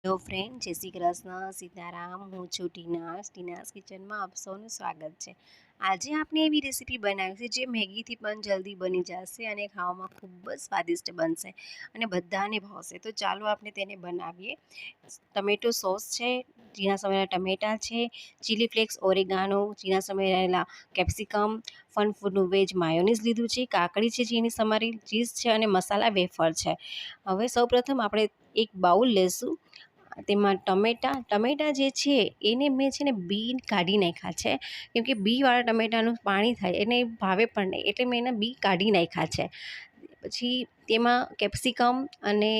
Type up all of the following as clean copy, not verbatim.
Hello friend, જય શ્રી કૃષ્ણ, સીતારામ. હું છું ટીનાસ કિચનમાં આપ સૌનું સ્વાગત છે. આજે આપણે એવી રેસીપી બનાવી છે જે મેગીથી પણ જલ્દી બની જશે અને ખાવામાં ખૂબ જ સ્વાદિષ્ટ બનશે અને બધાને ભાવશે. તો ચાલો આપણે તેને બનાવીએ. ટમેટો સોસ છે, ઝીણા સમારેલા ટમેટા છે, ચીલી ફ્લેક્સ, ઓરેગાનો, ઝીણા સમારેલા કેપ્સિકમ, ફન ફૂડનું વેજ માયોનીઝ લીધું છે, કાકડી છે, ઝીણી સમારેલ ચીઝ છે અને મસાલા વેફર છે. હવે સૌપ્રથમ આપણે એક બાઉલ લેશું. તેમાં ટમેટા જે છે એને મેં છે ને બી કાઢી નાખ્યા છે, કેમકે બીવાળા ટમેટાનું પાણી થાય એને ભાવે પણ નહીં, એટલે મેં એના બી કાઢી નાખ્યા છે. પછી તેમાં કેપ્સિકમ અને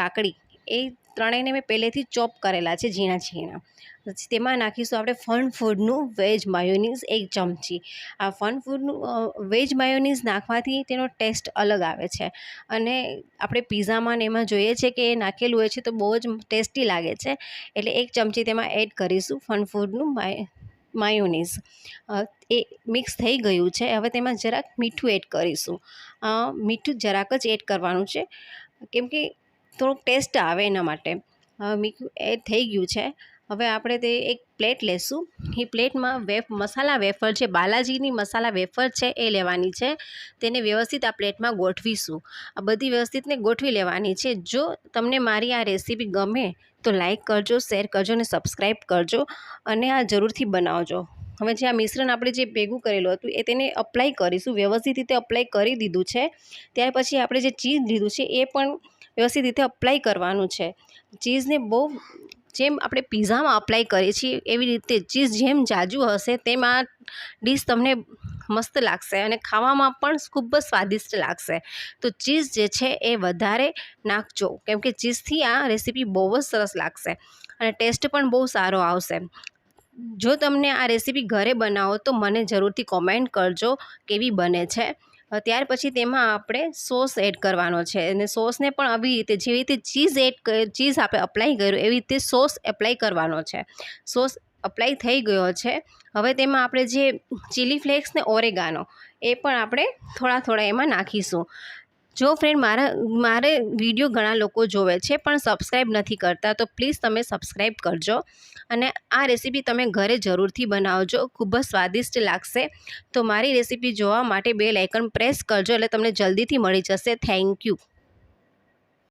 કાકડી એ ત્રણેયને મેં પહેલેથી ચોપ કરેલા છે ઝીણા ઝીણા. પછી તેમાં નાખીશું આપણે ફન ફૂડનું વેજ માયોનીઝ 1 ચમચી. આ ફન ફૂડનું વેજ માયોનીઝ નાખવાથી તેનો ટેસ્ટ અલગ આવે છે અને આપણે પીઝામાં ને એમાં જોઈએ છે કે એ નાખેલું હોય છે તો બહુ જ ટેસ્ટી લાગે છે. એટલે 1 ચમચી તેમાં એડ કરીશું ફન ફૂડનું માયોનીઝ. એ મિક્સ થઈ ગયું છે. હવે તેમાં જરાક મીઠું એડ કરીશું. મીઠું જરાક જ એડ કરવાનું છે, કેમ કે થોડોક ટેસ્ટ આવે એના માટે. મીઠું એડ થઈ ગયું છે. હવે આપણે તે એક પ્લેટ લેશું. એ પ્લેટમાં મસાલા વેફર છે, બાલાજીની મસાલા વેફર છે એ લેવાની છે. તેને વ્યવસ્થિત આ પ્લેટમાં ગોઠવીશું. આ બધી વ્યવસ્થિતને ગોઠવી લેવાની છે. જો તમને મારી આ રેસીપી ગમે તો લાઈક કરજો, શેર કરજો અને સબસ્ક્રાઈબ કરજો અને આ જરૂરથી બનાવજો. હવે જે આ મિશ્રણ આપણે જે ભેગું કરેલું હતું એ તેને અપ્લાય કરીશું. વ્યવસ્થિત રીતે અપ્લાય કરી દીધું છે. ત્યાર પછી આપણે જે ચીઝ લીધું છે એ પણ વ્યવસ્થિત રીતે અપ્લાય કરવાનું છે. ચીઝને બહુ જેમ આપણે પીઝામાં અપ્લાય કરીએ છીએ એવી રીતે ચીઝ જેમ જાજુ હશે તેમ આ ડીશ તમને મસ્ત લાગશે અને ખાવામાં પણ ખૂબ જ સ્વાદિષ્ટ લાગશે. તો ચીઝ જે છે એ વધારે નાખજો, કેમ કે ચીઝથી આ રેસીપી બહુ જ સરસ લાગશે અને ટેસ્ટ પણ બહુ સારો આવશે. જો તમને આ રેસીપી ઘરે બનાવો તો મને જરૂરથી કોમેન્ટ કરજો કેવી બને છે. ત્યાર પછી તેમાં આપણે સોસ એડ કરવાનો છે અને સોસને પણ આવી રીતે જેવી રીતે ચીઝ આપણે અપ્લાય કર્યું એવી રીતે સોસ એપ્લાય કરવાનો છે. સોસ અપ્લાય થઈ ગયો છે. હવે તેમાં આપણે જે ચીલી ફ્લેક્સ ને ઓરેગાનો એ પણ આપણે થોડા એમાં નાખીશું. જો ફ્રેન્ડ મારે વિડીયો ઘણા લોકો જોવે છે પણ સબસ્ક્રાઈબ નથી કરતા, તો પ્લીઝ તમે સબસ્ક્રાઈબ કરજો અને આ રેસીપી તમે ઘરે જરૂરથી બનાવજો. ખૂબ જ સ્વાદિષ્ટ લાગશે. તો મારી રેસીપી જોવા માટે બેલ આઇકન પ્રેસ કરજો એટલે તમને જલ્દીથી મળી જશે. Thank you.